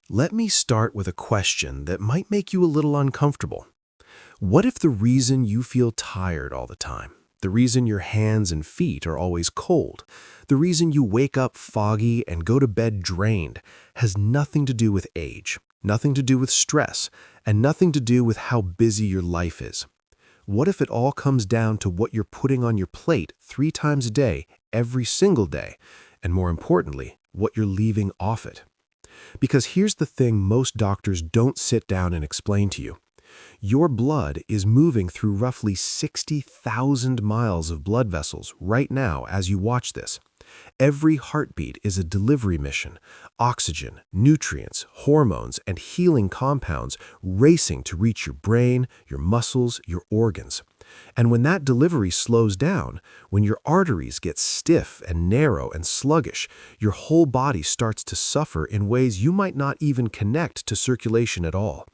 Let me start with a question that might make you a little uncomfortable. What if the reason you feel tired all the time, the reason your hands and feet are always cold, the reason you wake up foggy and go to bed drained, has nothing to do with age, nothing to do with stress, and nothing to do with how busy your life is? What if it all comes down to what you're putting on your plate 3 times a day, every single day, and more importantly, what you're leaving off it? Because here's the thing most doctors don't sit down and explain to you. Your blood is moving through roughly 60,000 miles of blood vessels right now as you watch this. Every heartbeat is a delivery mission, oxygen, nutrients, hormones, and healing compounds racing to reach your brain, your muscles, your organs. And when that delivery slows down, when your arteries get stiff and narrow and sluggish, your whole body starts to suffer in ways you might not even connect to circulation at all.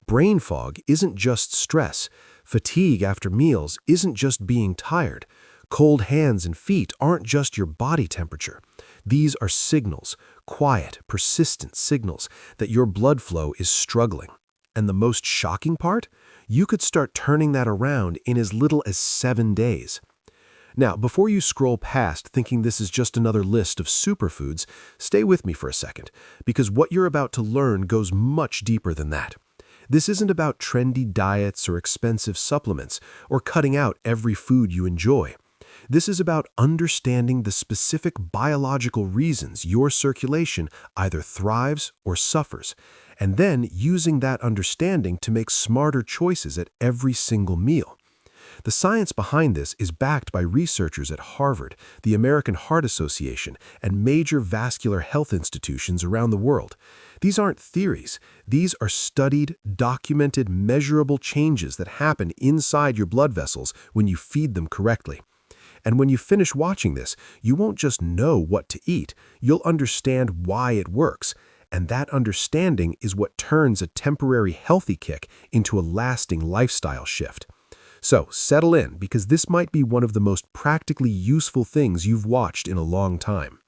Brain fog isn't just stress. Fatigue after meals isn't just being tired. Cold hands and feet aren't just your body temperature. These are signals, quiet, persistent signals, that your blood flow is struggling. And the most shocking part? You could start turning that around in as little as 7 days. Now, before you scroll past thinking this is just another list of superfoods, stay with me for a second, because what you're about to learn goes much deeper than that. This isn't about trendy diets or expensive supplements, or cutting out every food you enjoy. This is about understanding the specific biological reasons your circulation either thrives or suffers, and then using that understanding to make smarter choices at every single meal. The science behind this is backed by researchers at Harvard, the American Heart Association, and major vascular health institutions around the world. These aren't theories. These are studied, documented, measurable changes that happen inside your blood vessels when you feed them correctly. And when you finish watching this, you won't just know what to eat, you'll understand why it works. And that understanding is what turns a temporary healthy kick into a lasting lifestyle shift. So settle in, because this might be one of the most practically useful things you've watched in a long time.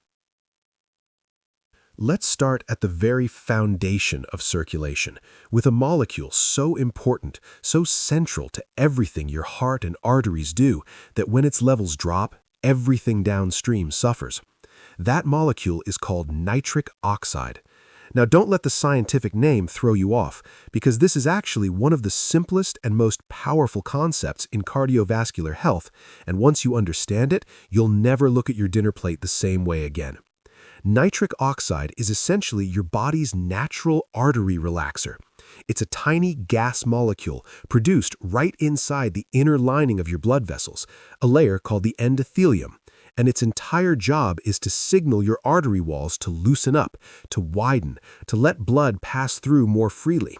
Let's start at the very foundation of circulation, with a molecule so important, so central to everything your heart and arteries do, that when its levels drop, everything downstream suffers. That molecule is called nitric oxide. Now, don't let the scientific name throw you off, because this is actually one of the simplest and most powerful concepts in cardiovascular health, and once you understand it, you'll never look at your dinner plate the same way again. Nitric oxide is essentially your body's natural artery relaxer. It's a tiny gas molecule produced right inside the inner lining of your blood vessels, a layer called the endothelium, and its entire job is to signal your artery walls to loosen up, to widen, to let blood pass through more freely.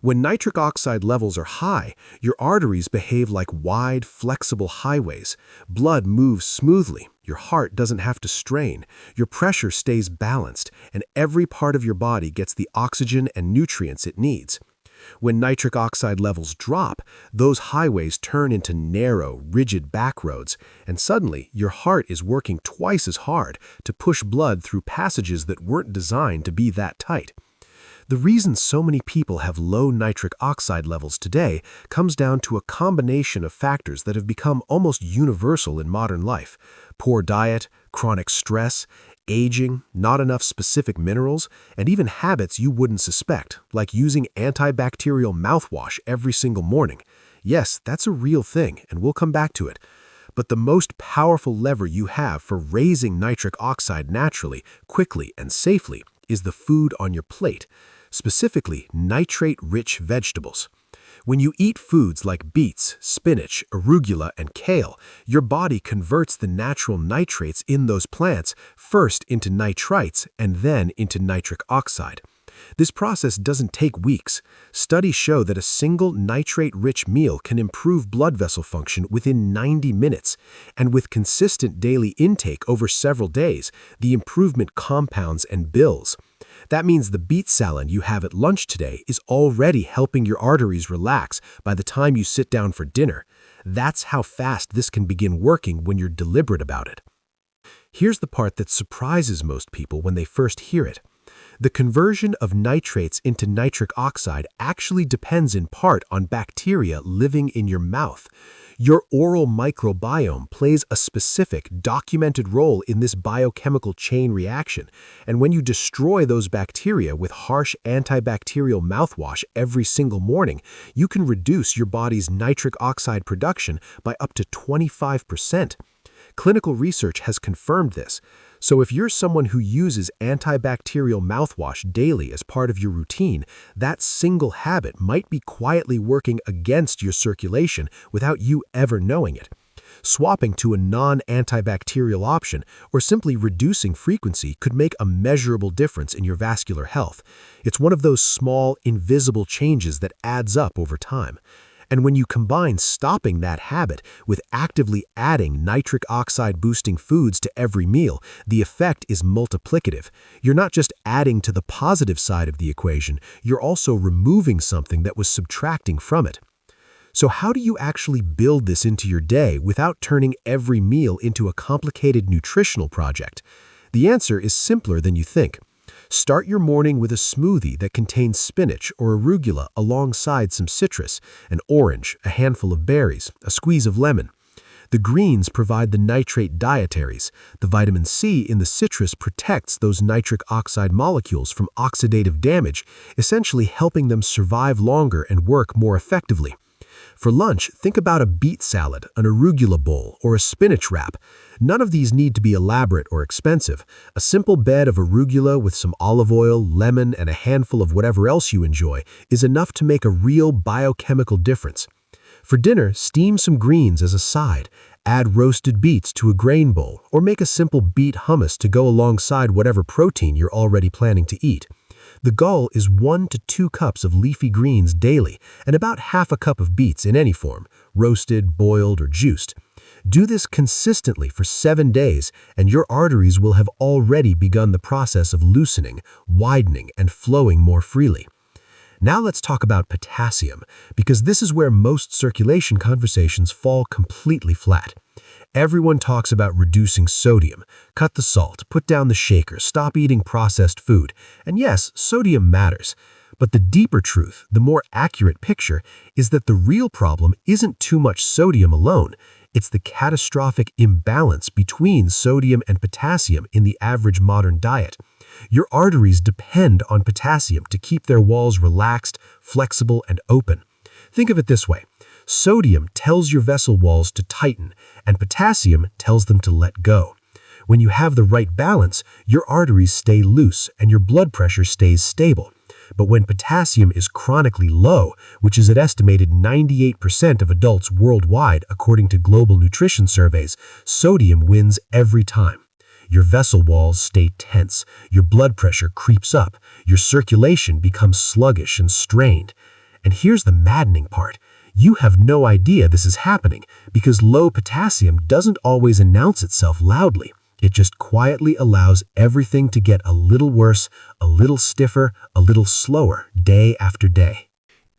When nitric oxide levels are high, your arteries behave like wide, flexible highways. Blood moves smoothly, your heart doesn't have to strain, your pressure stays balanced, and every part of your body gets the oxygen and nutrients it needs. When nitric oxide levels drop, those highways turn into narrow, rigid backroads, and suddenly your heart is working twice as hard to push blood through passages that weren't designed to be that tight. The reason so many people have low nitric oxide levels today comes down to a combination of factors that have become almost universal in modern life: poor diet, chronic stress, aging, not enough specific minerals, and even habits you wouldn't suspect, like using antibacterial mouthwash every single morning. Yes, that's a real thing, and we'll come back to it. But the most powerful lever you have for raising nitric oxide naturally, quickly, and safely is the food on your plate, specifically nitrate-rich vegetables. When you eat foods like beets, spinach, arugula, and kale, your body converts the natural nitrates in those plants first into nitrites and then into nitric oxide. This process doesn't take weeks. Studies show that a single nitrate-rich meal can improve blood vessel function within 90 minutes, and with consistent daily intake over several days, the improvement compounds and builds. That means the beet salad you have at lunch today is already helping your arteries relax by the time you sit down for dinner. That's how fast this can begin working when you're deliberate about it. Here's the part that surprises most people when they first hear it. The conversion of nitrates into nitric oxide actually depends in part on bacteria living in your mouth. Your oral microbiome plays a specific, documented role in this biochemical chain reaction, and when you destroy those bacteria with harsh antibacterial mouthwash every single morning, you can reduce your body's nitric oxide production by up to 25%. Clinical research has confirmed this. So if you're someone who uses antibacterial mouthwash daily as part of your routine, that single habit might be quietly working against your circulation without you ever knowing it. Swapping to a non-antibacterial option or simply reducing frequency could make a measurable difference in your vascular health. It's one of those small, invisible changes that adds up over time. And when you combine stopping that habit with actively adding nitric oxide boosting foods to every meal, the effect is multiplicative. You're not just adding to the positive side of the equation, you're also removing something that was subtracting from it. So how do you actually build this into your day without turning every meal into a complicated nutritional project? The answer is simpler than you think. Start your morning with a smoothie that contains spinach or arugula alongside some citrus, an orange, a handful of berries, a squeeze of lemon. The greens provide the nitrate dietaries. The vitamin C in the citrus protects those nitric oxide molecules from oxidative damage, essentially helping them survive longer and work more effectively. For lunch, think about a beet salad, an arugula bowl, or a spinach wrap. None of these need to be elaborate or expensive. A simple bed of arugula with some olive oil, lemon, and a handful of whatever else you enjoy is enough to make a real biochemical difference. For dinner, steam some greens as a side. Add roasted beets to a grain bowl, or make a simple beet hummus to go alongside whatever protein you're already planning to eat. The goal is 1 to 2 cups of leafy greens daily and about half a cup of beets in any form, roasted, boiled, or juiced. Do this consistently for 7 days, and your arteries will have already begun the process of loosening, widening, and flowing more freely. Now let's talk about potassium, because this is where most circulation conversations fall completely flat. Everyone talks about reducing sodium, cut the salt, put down the shaker, stop eating processed food. And yes, sodium matters. But the deeper truth, the more accurate picture, is that the real problem isn't too much sodium alone. It's the catastrophic imbalance between sodium and potassium in the average modern diet. Your arteries depend on potassium to keep their walls relaxed, flexible, and open. Think of it this way. Sodium tells your vessel walls to tighten, and potassium tells them to let go. When you have the right balance, your arteries stay loose and your blood pressure stays stable. But when potassium is chronically low, which is an estimated 98% of adults worldwide according to global nutrition surveys, sodium wins every time. Your vessel walls stay tense, your blood pressure creeps up, your circulation becomes sluggish and strained. And here's the maddening part. You have no idea this is happening because low potassium doesn't always announce itself loudly. It just quietly allows everything to get a little worse, a little stiffer, a little slower, day after day.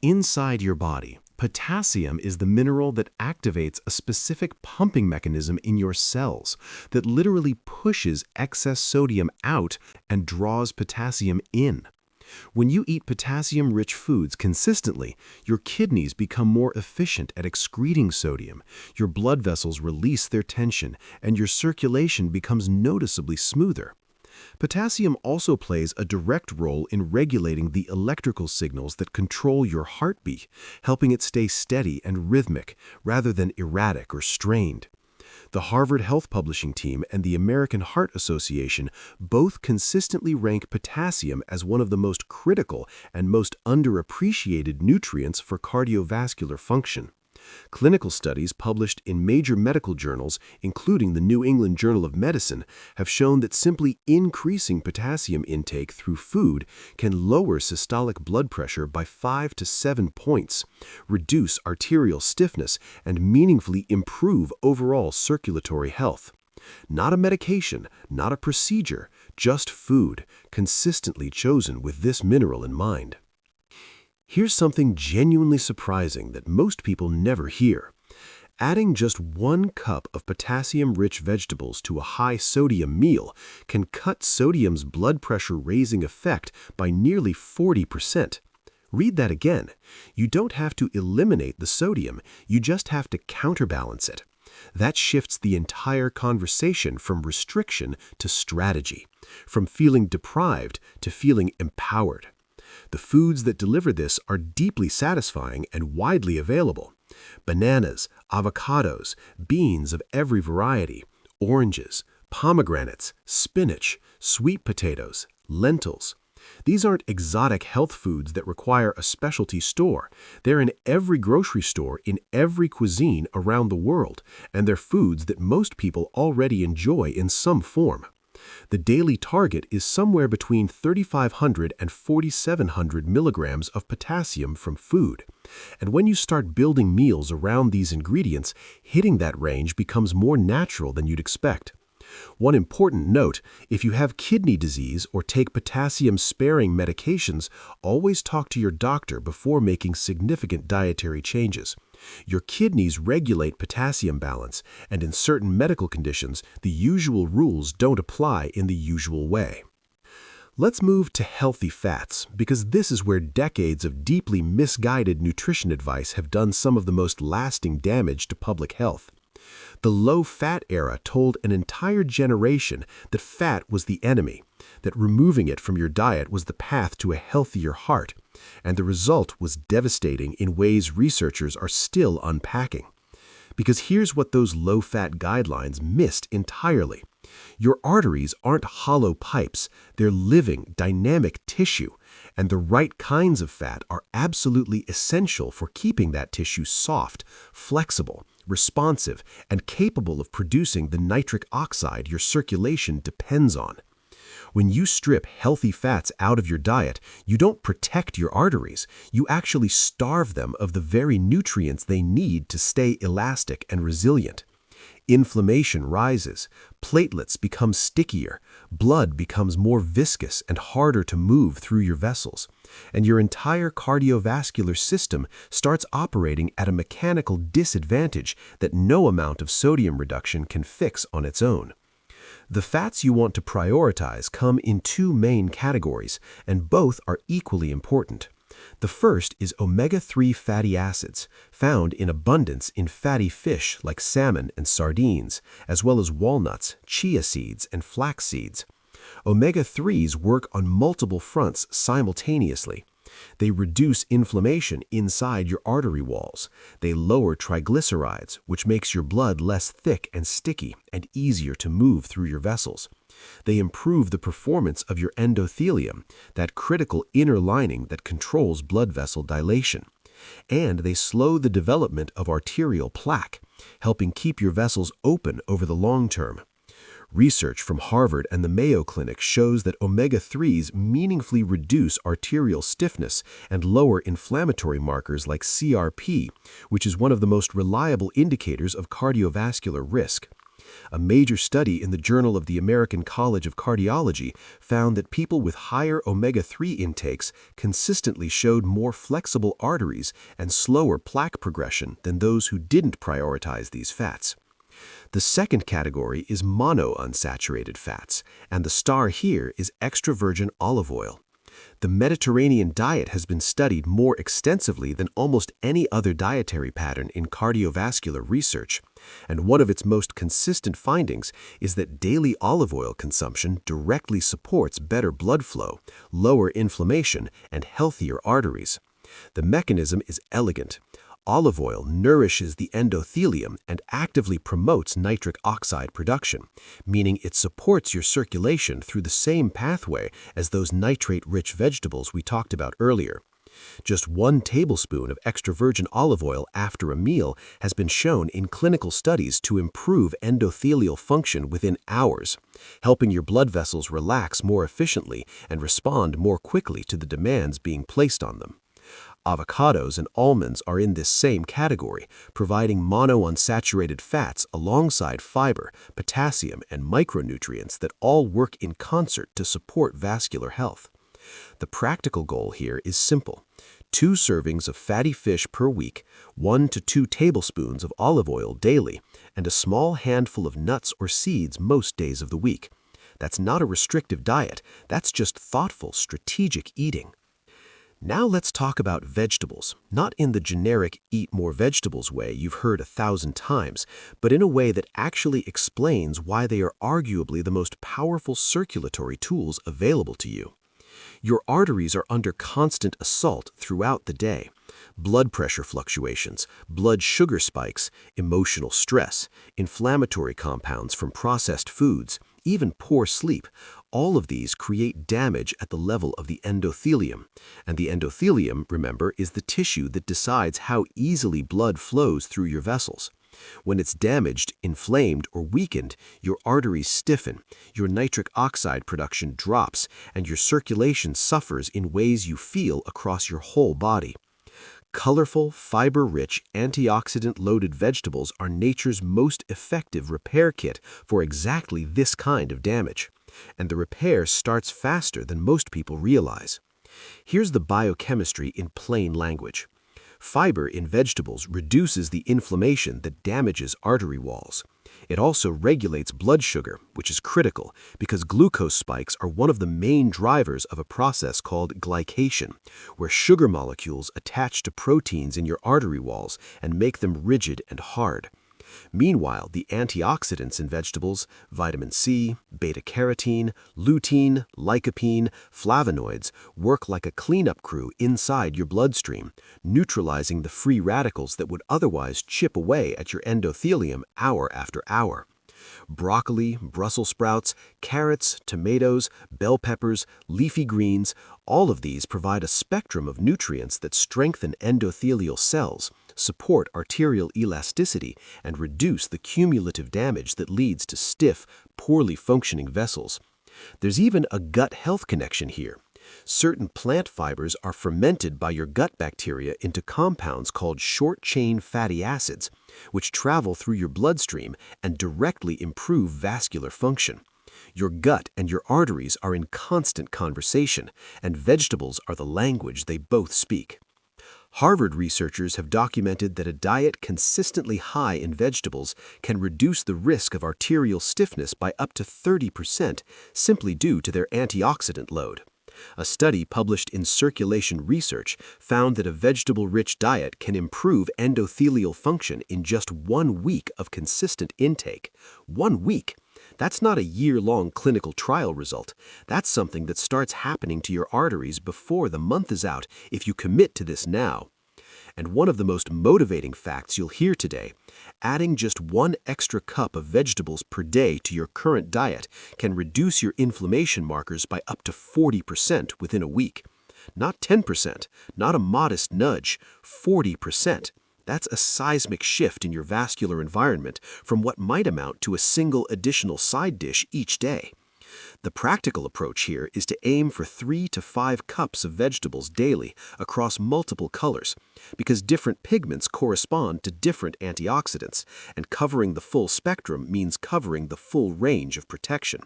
Inside your body, potassium is the mineral that activates a specific pumping mechanism in your cells that literally pushes excess sodium out and draws potassium in. When you eat potassium-rich foods consistently, your kidneys become more efficient at excreting sodium, your blood vessels release their tension, and your circulation becomes noticeably smoother. Potassium also plays a direct role in regulating the electrical signals that control your heartbeat, helping it stay steady and rhythmic rather than erratic or strained. The Harvard Health Publishing Team and the American Heart Association both consistently rank potassium as one of the most critical and most underappreciated nutrients for cardiovascular function. Clinical studies published in major medical journals, including the New England Journal of Medicine, have shown that simply increasing potassium intake through food can lower systolic blood pressure by 5 to 7 points, reduce arterial stiffness, and meaningfully improve overall circulatory health. Not a medication, not a procedure, just food, consistently chosen with this mineral in mind. Here's something genuinely surprising that most people never hear. Adding just 1 cup of potassium-rich vegetables to a high-sodium meal can cut sodium's blood pressure-raising effect by nearly 40%. Read that again. You don't have to eliminate the sodium, you just have to counterbalance it. That shifts the entire conversation from restriction to strategy, from feeling deprived to feeling empowered. The foods that deliver this are deeply satisfying and widely available. Bananas, avocados, beans of every variety, oranges, pomegranates, spinach, sweet potatoes, lentils. These aren't exotic health foods that require a specialty store. They're in every grocery store, in every cuisine around the world, and they're foods that most people already enjoy in some form. The daily target is somewhere between 3,500 and 4,700 milligrams of potassium from food. And when you start building meals around these ingredients, hitting that range becomes more natural than you'd expect. One important note, if you have kidney disease or take potassium-sparing medications, always talk to your doctor before making significant dietary changes. Your kidneys regulate potassium balance, and in certain medical conditions, the usual rules don't apply in the usual way. Let's move to healthy fats, because this is where decades of deeply misguided nutrition advice have done some of the most lasting damage to public health. The low-fat era told an entire generation that fat was the enemy, that removing it from your diet was the path to a healthier heart, and the result was devastating in ways researchers are still unpacking. Because here's what those low-fat guidelines missed entirely. Your arteries aren't hollow pipes, they're living, dynamic tissue, and the right kinds of fat are absolutely essential for keeping that tissue soft, flexible, responsive, and capable of producing the nitric oxide your circulation depends on. When you strip healthy fats out of your diet, you don't protect your arteries, you actually starve them of the very nutrients they need to stay elastic and resilient. Inflammation rises, platelets become stickier, blood becomes more viscous and harder to move through your vessels, and your entire cardiovascular system starts operating at a mechanical disadvantage that no amount of sodium reduction can fix on its own. The fats you want to prioritize come in 2 main categories, and both are equally important. The first is omega-3 fatty acids, found in abundance in fatty fish like salmon and sardines, as well as walnuts, chia seeds, and flax seeds. Omega-3s work on multiple fronts simultaneously. They reduce inflammation inside your artery walls. They lower triglycerides, which makes your blood less thick and sticky and easier to move through your vessels. They improve the performance of your endothelium, that critical inner lining that controls blood vessel dilation. And they slow the development of arterial plaque, helping keep your vessels open over the long term. Research from Harvard and the Mayo Clinic shows that omega-3s meaningfully reduce arterial stiffness and lower inflammatory markers like CRP, which is one of the most reliable indicators of cardiovascular risk. A major study in the Journal of the American College of Cardiology found that people with higher omega-3 intakes consistently showed more flexible arteries and slower plaque progression than those who didn't prioritize these fats. The second category is monounsaturated fats, and the star here is extra virgin olive oil. The Mediterranean diet has been studied more extensively than almost any other dietary pattern in cardiovascular research, and one of its most consistent findings is that daily olive oil consumption directly supports better blood flow, lower inflammation, and healthier arteries. The mechanism is elegant. Olive oil nourishes the endothelium and actively promotes nitric oxide production, meaning it supports your circulation through the same pathway as those nitrate-rich vegetables we talked about earlier. Just 1 tablespoon of extra virgin olive oil after a meal has been shown in clinical studies to improve endothelial function within hours, helping your blood vessels relax more efficiently and respond more quickly to the demands being placed on them. Avocados and almonds are in this same category, providing monounsaturated fats alongside fiber, potassium, and micronutrients that all work in concert to support vascular health. The practical goal here is simple. 2 servings of fatty fish per week, 1 to 2 tablespoons of olive oil daily, and a small handful of nuts or seeds most days of the week. That's not a restrictive diet, that's just thoughtful, strategic eating. Now let's talk about vegetables, not in the generic eat more vegetables way you've heard 1,000 times, but in a way that actually explains why they are arguably the most powerful circulatory tools available to you. Your arteries are under constant assault throughout the day. Blood pressure fluctuations, blood sugar spikes, emotional stress, inflammatory compounds from processed foods, even poor sleep, all of these create damage at the level of the endothelium. And the endothelium, remember, is the tissue that decides how easily blood flows through your vessels. When it's damaged, inflamed, or weakened, your arteries stiffen, your nitric oxide production drops, and your circulation suffers in ways you feel across your whole body. Colorful, fiber-rich, antioxidant-loaded vegetables are nature's most effective repair kit for exactly this kind of damage. And the repair starts faster than most people realize. Here's the biochemistry in plain language. Fiber in vegetables reduces the inflammation that damages artery walls. It also regulates blood sugar, which is critical because glucose spikes are one of the main drivers of a process called glycation, where sugar molecules attach to proteins in your artery walls and make them rigid and hard. Meanwhile, the antioxidants in vegetables, vitamin C, beta-carotene, lutein, lycopene, flavonoids, work like a cleanup crew inside your bloodstream, neutralizing the free radicals that would otherwise chip away at your endothelium hour after hour. Broccoli, Brussels sprouts, carrots, tomatoes, bell peppers, leafy greens, all of these provide a spectrum of nutrients that strengthen endothelial cells, support arterial elasticity, and reduce the cumulative damage that leads to stiff, poorly functioning vessels. There's even a gut health connection here. Certain plant fibers are fermented by your gut bacteria into compounds called short-chain fatty acids, which travel through your bloodstream and directly improve vascular function. Your gut and your arteries are in constant conversation, and vegetables are the language they both speak. Harvard researchers have documented that a diet consistently high in vegetables can reduce the risk of arterial stiffness by up to 30% simply due to their antioxidant load. A study published in Circulation Research found that a vegetable-rich diet can improve endothelial function in just 1 week of consistent intake. 1 week! That's not a year-long clinical trial result. That's something that starts happening to your arteries before the month is out if you commit to this now. And one of the most motivating facts you'll hear today, adding just 1 extra cup of vegetables per day to your current diet can reduce your inflammation markers by up to 40% within a week. Not 10%, not a modest nudge, 40%. That's a seismic shift in your vascular environment from what might amount to a single additional side dish each day. The practical approach here is to aim for 3 to 5 cups of vegetables daily across multiple colors, because different pigments correspond to different antioxidants, and covering the full spectrum means covering the full range of protection.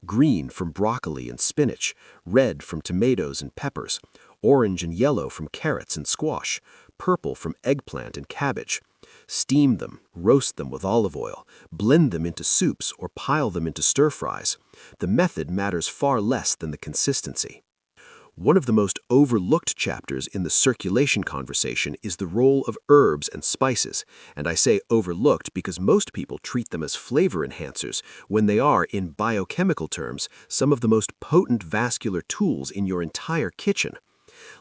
Green from broccoli and spinach, red from tomatoes and peppers, orange and yellow from carrots and squash, purple from eggplant and cabbage. Steam them, roast them with olive oil, blend them into soups or pile them into stir-fries. The method matters far less than the consistency. One of the most overlooked chapters in the circulation conversation is the role of herbs and spices, and I say overlooked because most people treat them as flavor enhancers when they are, in biochemical terms, some of the most potent vascular tools in your entire kitchen.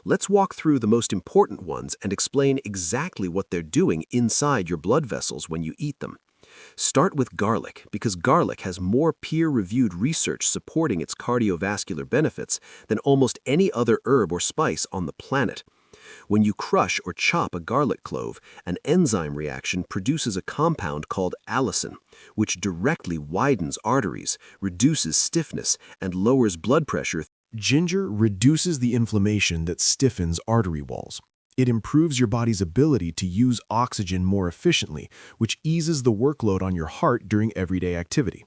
Let's walk through the most important ones and explain exactly what they're doing inside your blood vessels when you eat them. Start with garlic, because garlic has more peer-reviewed research supporting its cardiovascular benefits than almost any other herb or spice on the planet. When you crush or chop a garlic clove, an enzyme reaction produces a compound called allicin, which directly widens arteries, reduces stiffness, and lowers blood pressure. Ginger reduces the inflammation that stiffens artery walls. It improves your body's ability to use oxygen more efficiently, which eases the workload on your heart during everyday activity.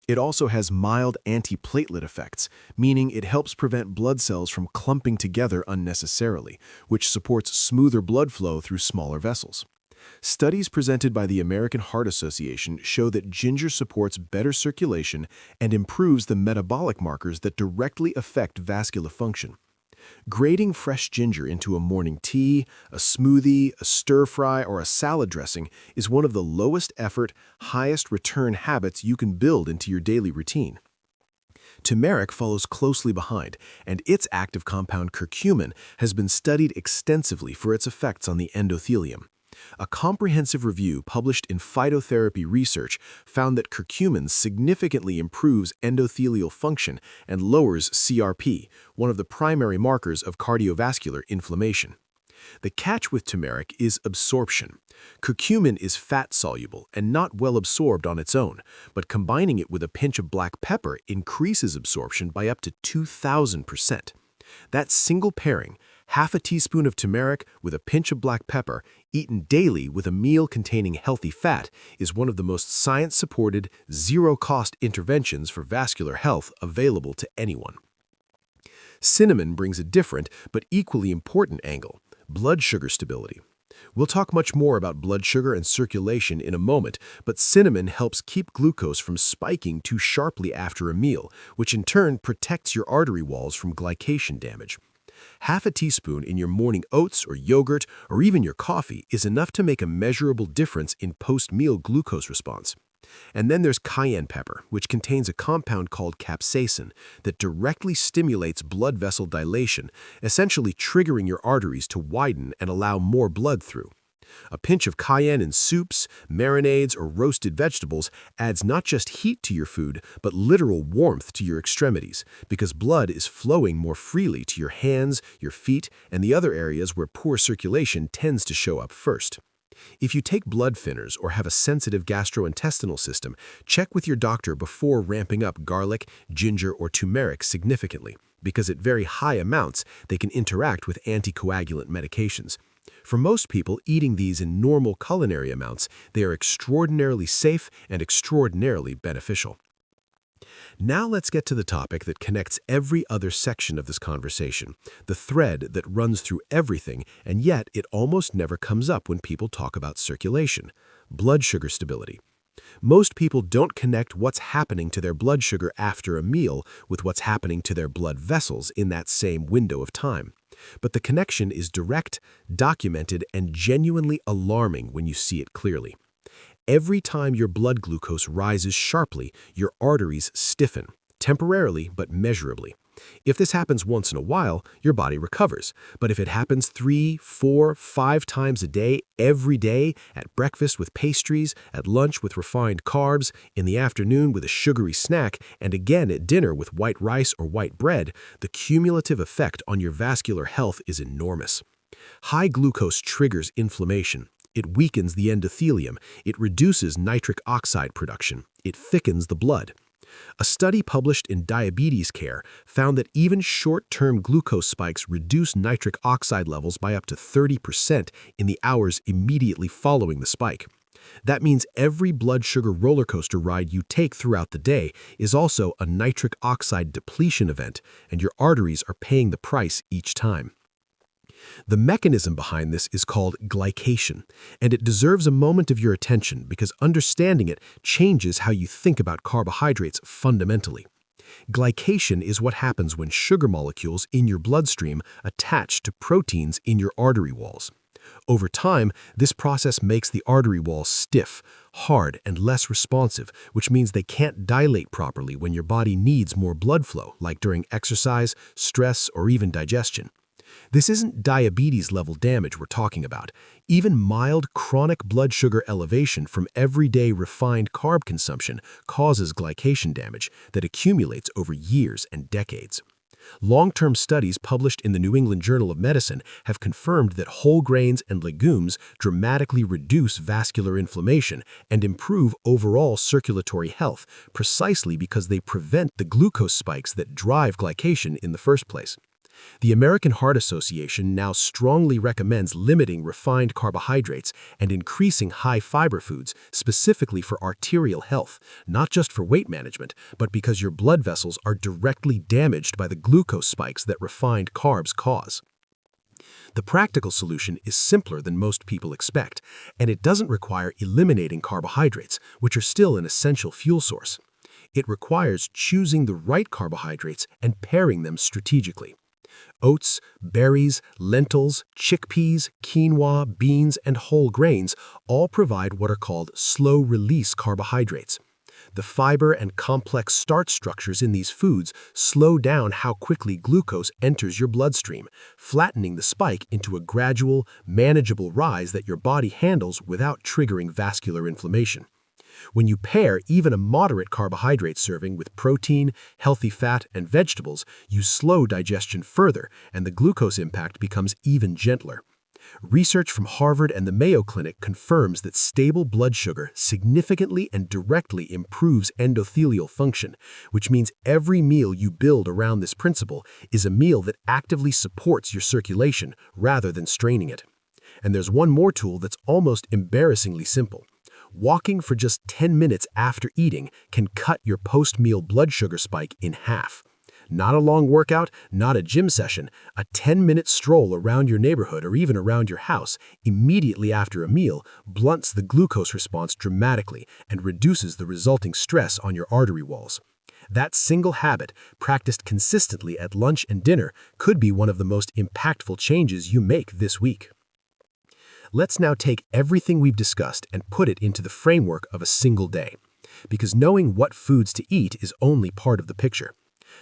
It also has mild antiplatelet effects, meaning it helps prevent blood cells from clumping together unnecessarily, which supports smoother blood flow through smaller vessels. Studies presented by the American Heart Association show that ginger supports better circulation and improves the metabolic markers that directly affect vascular function. Grating fresh ginger into a morning tea, a smoothie, a stir-fry, or a salad dressing is one of the lowest effort, highest return habits you can build into your daily routine. Turmeric follows closely behind, and its active compound curcumin has been studied extensively for its effects on the endothelium. A comprehensive review published in Phytotherapy Research found that curcumin significantly improves endothelial function and lowers CRP, one of the primary markers of cardiovascular inflammation. The catch with turmeric is absorption. Curcumin is fat-soluble and not well absorbed on its own, but combining it with a pinch of black pepper increases absorption by up to 2,000%. That single pairing, half a teaspoon of turmeric with a pinch of black pepper, eaten daily with a meal containing healthy fat, is one of the most science-supported, zero-cost interventions for vascular health available to anyone. Cinnamon brings a different but equally important angle: blood sugar stability. We'll talk much more about blood sugar and circulation in a moment, but cinnamon helps keep glucose from spiking too sharply after a meal, which in turn protects your artery walls from glycation damage. Half a teaspoon in your morning oats or yogurt or even your coffee is enough to make a measurable difference in post-meal glucose response. And then there's cayenne pepper, which contains a compound called capsaicin that directly stimulates blood vessel dilation, essentially triggering your arteries to widen and allow more blood through. A pinch of cayenne in soups, marinades, or roasted vegetables adds not just heat to your food, but literal warmth to your extremities, because blood is flowing more freely to your hands, your feet, and the other areas where poor circulation tends to show up first. If you take blood thinners or have a sensitive gastrointestinal system, check with your doctor before ramping up garlic, ginger, or turmeric significantly, because at very high amounts, they can interact with anticoagulant medications. For most people eating these in normal culinary amounts, they are extraordinarily safe and extraordinarily beneficial. Now let's get to the topic that connects every other section of this conversation, the thread that runs through everything, and yet it almost never comes up when people talk about circulation: blood sugar stability. Most people don't connect what's happening to their blood sugar after a meal with what's happening to their blood vessels in that same window of time. But the connection is direct, documented, and genuinely alarming when you see it clearly. Every time your blood glucose rises sharply, your arteries stiffen, temporarily but measurably. If this happens once in a while, your body recovers. But if it happens 3, 4, 5 times a day, every day, at breakfast with pastries, at lunch with refined carbs, in the afternoon with a sugary snack, and again at dinner with white rice or white bread, the cumulative effect on your vascular health is enormous. High glucose triggers inflammation. It weakens the endothelium. It reduces nitric oxide production. It thickens the blood. A study published in Diabetes Care found that even short-term glucose spikes reduce nitric oxide levels by up to 30% in the hours immediately following the spike. That means every blood sugar roller coaster ride you take throughout the day is also a nitric oxide depletion event, and your arteries are paying the price each time. The mechanism behind this is called glycation, and it deserves a moment of your attention because understanding it changes how you think about carbohydrates fundamentally. Glycation is what happens when sugar molecules in your bloodstream attach to proteins in your artery walls. Over time, this process makes the artery walls stiff, hard, and less responsive, which means they can't dilate properly when your body needs more blood flow, like during exercise, stress, or even digestion. This isn't diabetes-level damage we're talking about. Even mild chronic blood sugar elevation from everyday refined carb consumption causes glycation damage that accumulates over years and decades. Long-term studies published in the New England Journal of Medicine have confirmed that whole grains and legumes dramatically reduce vascular inflammation and improve overall circulatory health, precisely because they prevent the glucose spikes that drive glycation in the first place. The American Heart Association now strongly recommends limiting refined carbohydrates and increasing high-fiber foods, specifically for arterial health, not just for weight management, but because your blood vessels are directly damaged by the glucose spikes that refined carbs cause. The practical solution is simpler than most people expect, and it doesn't require eliminating carbohydrates, which are still an essential fuel source. It requires choosing the right carbohydrates and pairing them strategically. Oats, berries, lentils, chickpeas, quinoa, beans, and whole grains all provide what are called slow-release carbohydrates. The fiber and complex starch structures in these foods slow down how quickly glucose enters your bloodstream, flattening the spike into a gradual, manageable rise that your body handles without triggering vascular inflammation. When you pair even a moderate carbohydrate serving with protein, healthy fat, and vegetables, you slow digestion further, and the glucose impact becomes even gentler. Research from Harvard and the Mayo Clinic confirms that stable blood sugar significantly and directly improves endothelial function, which means every meal you build around this principle is a meal that actively supports your circulation rather than straining it. And there's one more tool that's almost embarrassingly simple. Walking for just 10 minutes after eating can cut your post-meal blood sugar spike in half. Not a long workout, not a gym session, a 10-minute stroll around your neighborhood or even around your house immediately after a meal blunts the glucose response dramatically and reduces the resulting stress on your artery walls. That single habit, practiced consistently at lunch and dinner, could be one of the most impactful changes you make this week. Let's now take everything we've discussed and put it into the framework of a single day, because knowing what foods to eat is only part of the picture.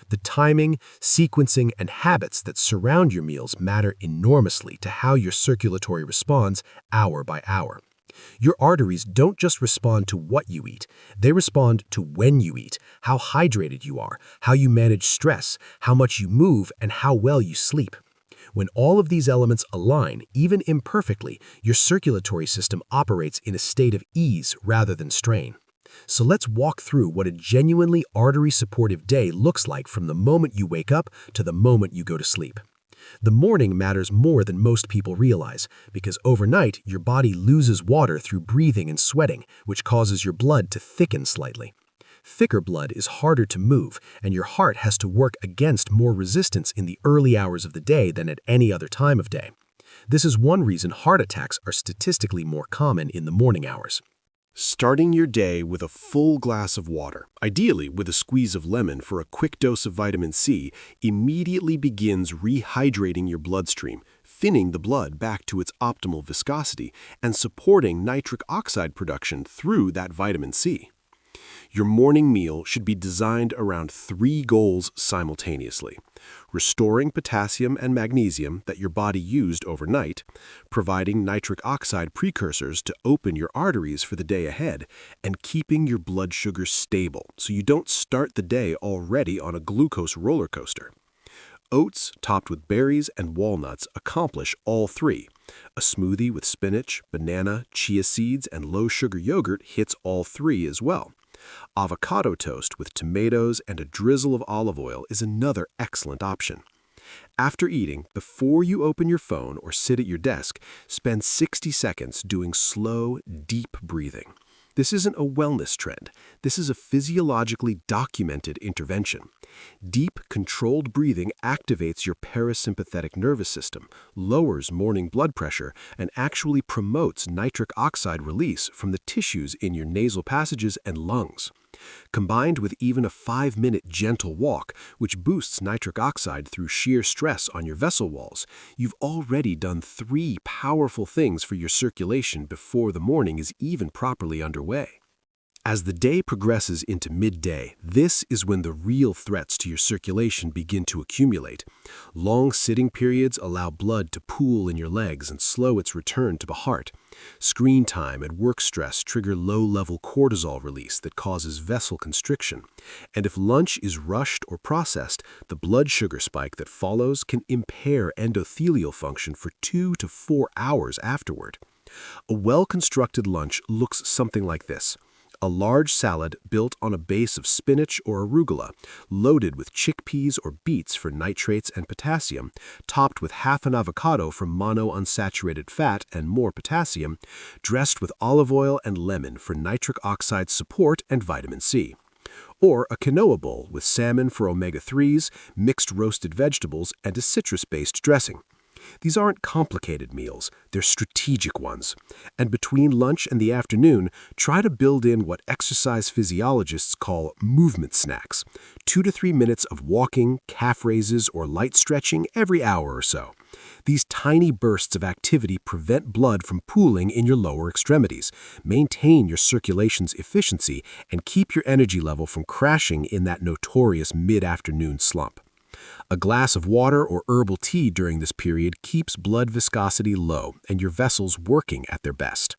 The timing, sequencing, and habits that surround your meals matter enormously to how your circulatory responds hour by hour. Your arteries don't just respond to what you eat, they respond to when you eat, how hydrated you are, how you manage stress, how much you move, and how well you sleep. When all of these elements align, even imperfectly, your circulatory system operates in a state of ease rather than strain. So let's walk through what a genuinely artery-supportive day looks like from the moment you wake up to the moment you go to sleep. The morning matters more than most people realize, because overnight your body loses water through breathing and sweating, which causes your blood to thicken slightly. Thicker blood is harder to move, and your heart has to work against more resistance in the early hours of the day than at any other time of day. This is one reason heart attacks are statistically more common in the morning hours. Starting your day with a full glass of water, ideally with a squeeze of lemon for a quick dose of vitamin C, immediately begins rehydrating your bloodstream, thinning the blood back to its optimal viscosity, and supporting nitric oxide production through that vitamin C. Your morning meal should be designed around 3 goals simultaneously: restoring potassium and magnesium that your body used overnight, providing nitric oxide precursors to open your arteries for the day ahead, and keeping your blood sugar stable so you don't start the day already on a glucose roller coaster. Oats topped with berries and walnuts accomplish all 3. A smoothie with spinach, banana, chia seeds, and low-sugar yogurt hits all 3 as well. Avocado toast with tomatoes and a drizzle of olive oil is another excellent option. After eating, before you open your phone or sit at your desk, spend 60 seconds doing slow, deep breathing. This isn't a wellness trend. This is a physiologically documented intervention. Deep, controlled breathing activates your parasympathetic nervous system, lowers morning blood pressure, and actually promotes nitric oxide release from the tissues in your nasal passages and lungs. Combined with even a 5-minute gentle walk, which boosts nitric oxide through sheer stress on your vessel walls, you've already done 3 powerful things for your circulation before the morning is even properly underway. As the day progresses into midday, this is when the real threats to your circulation begin to accumulate. Long sitting periods allow blood to pool in your legs and slow its return to the heart. Screen time and work stress trigger low-level cortisol release that causes vessel constriction. And if lunch is rushed or processed, the blood sugar spike that follows can impair endothelial function for 2 to 4 hours afterward. A well-constructed lunch looks something like this: A large salad built on a base of spinach or arugula, loaded with chickpeas or beets for nitrates and potassium, topped with half an avocado for monounsaturated fat and more potassium, dressed with olive oil and lemon for nitric oxide support and vitamin C. Or a quinoa bowl with salmon for omega-3s, mixed roasted vegetables, and a citrus-based dressing. These aren't complicated meals, they're strategic ones. And between lunch and the afternoon, try to build in what exercise physiologists call movement snacks. 2 to 3 minutes of walking, calf raises, or light stretching every hour or so. These tiny bursts of activity prevent blood from pooling in your lower extremities, maintain your circulation's efficiency, and keep your energy level from crashing in that notorious mid-afternoon slump. A glass of water or herbal tea during this period keeps blood viscosity low and your vessels working at their best.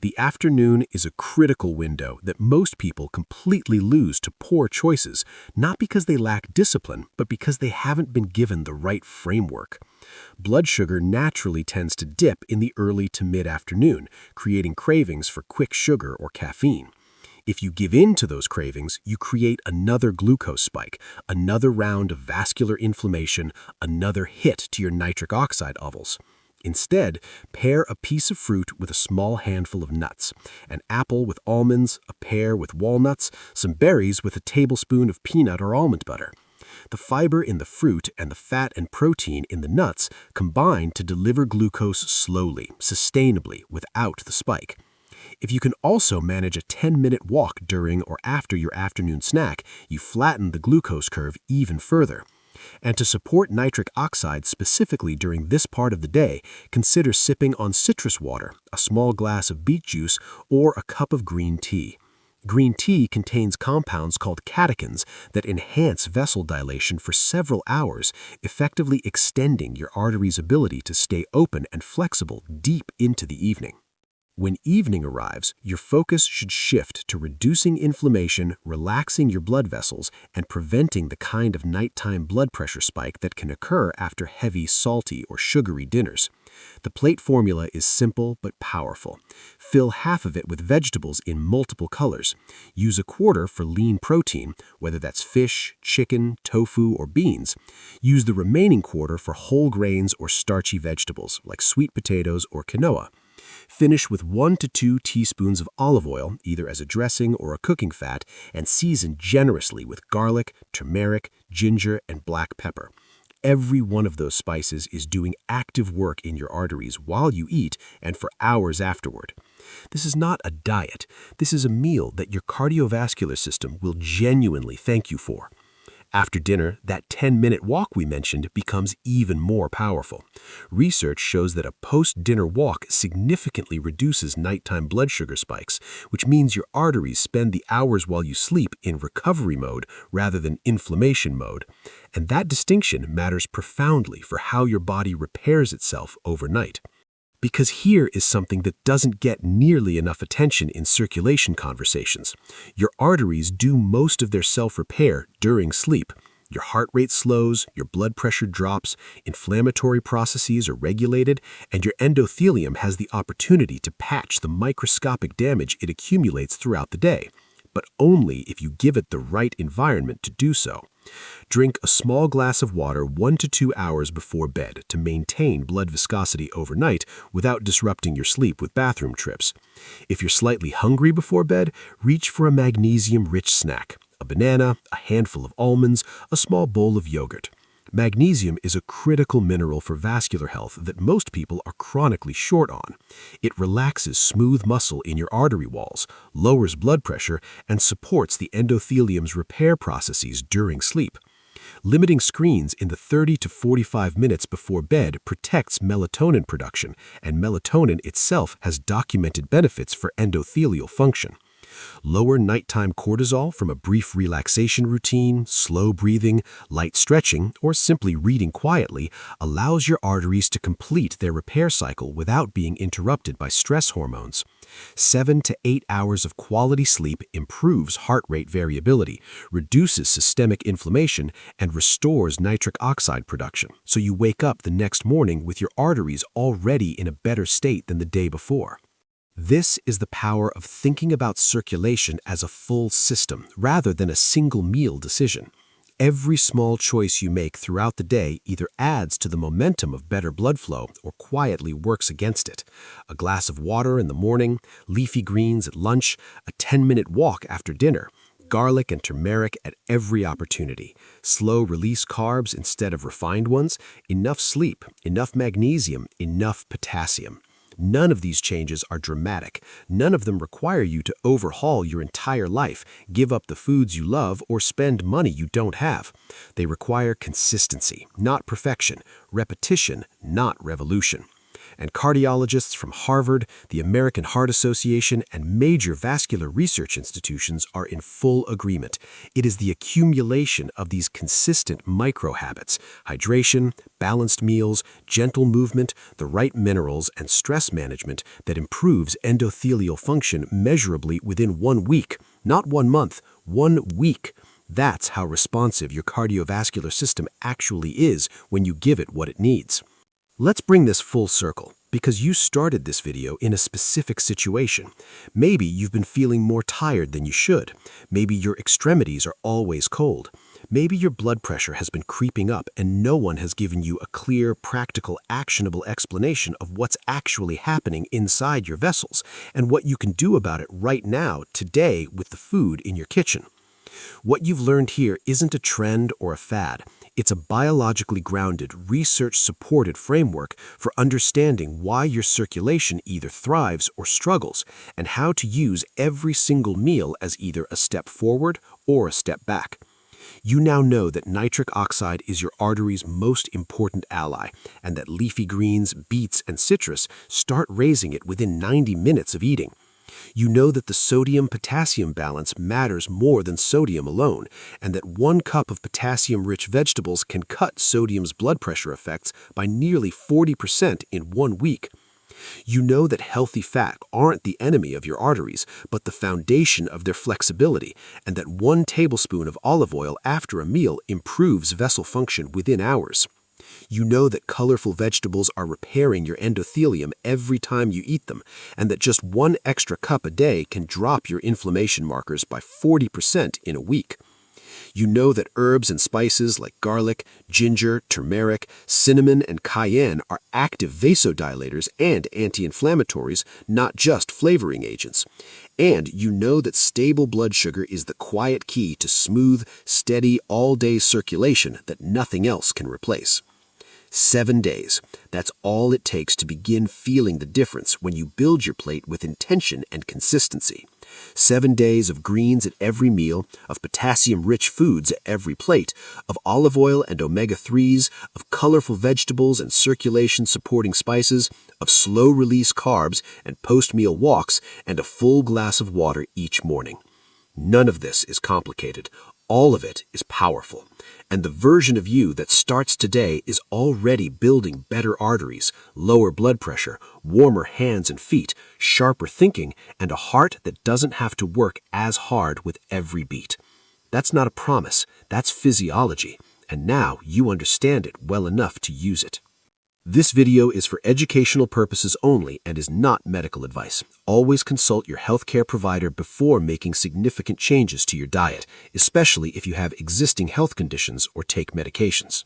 The afternoon is a critical window that most people completely lose to poor choices, not because they lack discipline, but because they haven't been given the right framework. Blood sugar naturally tends to dip in the early to mid-afternoon, creating cravings for quick sugar or caffeine. If you give in to those cravings, you create another glucose spike, another round of vascular inflammation, another hit to your nitric oxide levels. Instead, pair a piece of fruit with a small handful of nuts, an apple with almonds, a pear with walnuts, some berries with a tablespoon of peanut or almond butter. The fiber in the fruit and the fat and protein in the nuts combine to deliver glucose slowly, sustainably, without the spike. If you can also manage a 10-minute walk during or after your afternoon snack, you flatten the glucose curve even further. And to support nitric oxide specifically during this part of the day, consider sipping on citrus water, a small glass of beet juice, or a cup of green tea. Green tea contains compounds called catechins that enhance vessel dilation for several hours, effectively extending your arteries' ability to stay open and flexible deep into the evening. When evening arrives, your focus should shift to reducing inflammation, relaxing your blood vessels, and preventing the kind of nighttime blood pressure spike that can occur after heavy, salty, or sugary dinners. The plate formula is simple but powerful. Fill half of it with vegetables in multiple colors. Use a quarter for lean protein, whether that's fish, chicken, tofu, or beans. Use the remaining quarter for whole grains or starchy vegetables, like sweet potatoes or quinoa. Finish with 1 to 2 teaspoons of olive oil, either as a dressing or a cooking fat, and season generously with garlic, turmeric, ginger, and black pepper. Every one of those spices is doing active work in your arteries while you eat and for hours afterward. This is not a diet. This is a meal that your cardiovascular system will genuinely thank you for. After dinner, that 10-minute walk we mentioned becomes even more powerful. Research shows that a post-dinner walk significantly reduces nighttime blood sugar spikes, which means your arteries spend the hours while you sleep in recovery mode rather than inflammation mode. And that distinction matters profoundly for how your body repairs itself overnight. Because here is something that doesn't get nearly enough attention in circulation conversations. Your arteries do most of their self-repair during sleep. Your heart rate slows, your blood pressure drops, inflammatory processes are regulated, and your endothelium has the opportunity to patch the microscopic damage it accumulates throughout the day, but only if you give it the right environment to do so. Drink a small glass of water 1 to 2 hours before bed to maintain blood viscosity overnight without disrupting your sleep with bathroom trips. If you're slightly hungry before bed, reach for a magnesium-rich snack, a banana, a handful of almonds, a small bowl of yogurt. Magnesium is a critical mineral for vascular health that most people are chronically short on. It relaxes smooth muscle in your artery walls, lowers blood pressure, and supports the endothelium's repair processes during sleep. Limiting screens in the 30 to 45 minutes before bed protects melatonin production, and melatonin itself has documented benefits for endothelial function. Lower nighttime cortisol from a brief relaxation routine, slow breathing, light stretching, or simply reading quietly allows your arteries to complete their repair cycle without being interrupted by stress hormones. 7 to 8 hours of quality sleep improves heart rate variability, reduces systemic inflammation, and restores nitric oxide production, so you wake up the next morning with your arteries already in a better state than the day before. This is the power of thinking about circulation as a full system rather than a single meal decision. Every small choice you make throughout the day either adds to the momentum of better blood flow or quietly works against it. A glass of water in the morning, leafy greens at lunch, a 10-minute walk after dinner, garlic and turmeric at every opportunity, slow-release carbs instead of refined ones, enough sleep, enough magnesium, enough potassium. None of these changes are dramatic. None of them require you to overhaul your entire life, give up the foods you love, or spend money you don't have. They require consistency, not perfection, repetition, not revolution. And cardiologists from Harvard, the American Heart Association, and major vascular research institutions are in full agreement. It is the accumulation of these consistent micro-habits, hydration, balanced meals, gentle movement, the right minerals, and stress management that improves endothelial function measurably within 1 week, not 1 month, 1 week. That's how responsive your cardiovascular system actually is when you give it what it needs. Let's bring this full circle, because you started this video in a specific situation. Maybe you've been feeling more tired than you should. Maybe your extremities are always cold. Maybe your blood pressure has been creeping up and no one has given you a clear, practical, actionable explanation of what's actually happening inside your vessels and what you can do about it right now, today, with the food in your kitchen. What you've learned here isn't a trend or a fad. It's a biologically grounded, research-supported framework for understanding why your circulation either thrives or struggles, and how to use every single meal as either a step forward or a step back. You now know that nitric oxide is your artery's most important ally, and that leafy greens, beets, and citrus start raising it within 90 minutes of eating. You know that the sodium-potassium balance matters more than sodium alone, and that 1 cup of potassium-rich vegetables can cut sodium's blood pressure effects by nearly 40% in 1 week. You know that healthy fat aren't the enemy of your arteries, but the foundation of their flexibility, and that 1 tablespoon of olive oil after a meal improves vessel function within hours. You know that colorful vegetables are repairing your endothelium every time you eat them, and that just 1 extra cup a day can drop your inflammation markers by 40% in a week. You know that herbs and spices like garlic, ginger, turmeric, cinnamon, and cayenne are active vasodilators and anti-inflammatories, not just flavoring agents. And you know that stable blood sugar is the quiet key to smooth, steady, all-day circulation that nothing else can replace. 7 days. That's all it takes to begin feeling the difference when you build your plate with intention and consistency. 7 days of greens at every meal, of potassium-rich foods at every plate, of olive oil and omega-3s, of colorful vegetables and circulation-supporting spices, of slow-release carbs and post-meal walks, and a full glass of water each morning. None of this is complicated. All of it is powerful. And the version of you that starts today is already building better arteries, lower blood pressure, warmer hands and feet, sharper thinking, and a heart that doesn't have to work as hard with every beat. That's not a promise, that's physiology, and now you understand it well enough to use it. This video is for educational purposes only and is not medical advice. Always consult your healthcare provider before making significant changes to your diet, especially if you have existing health conditions or take medications.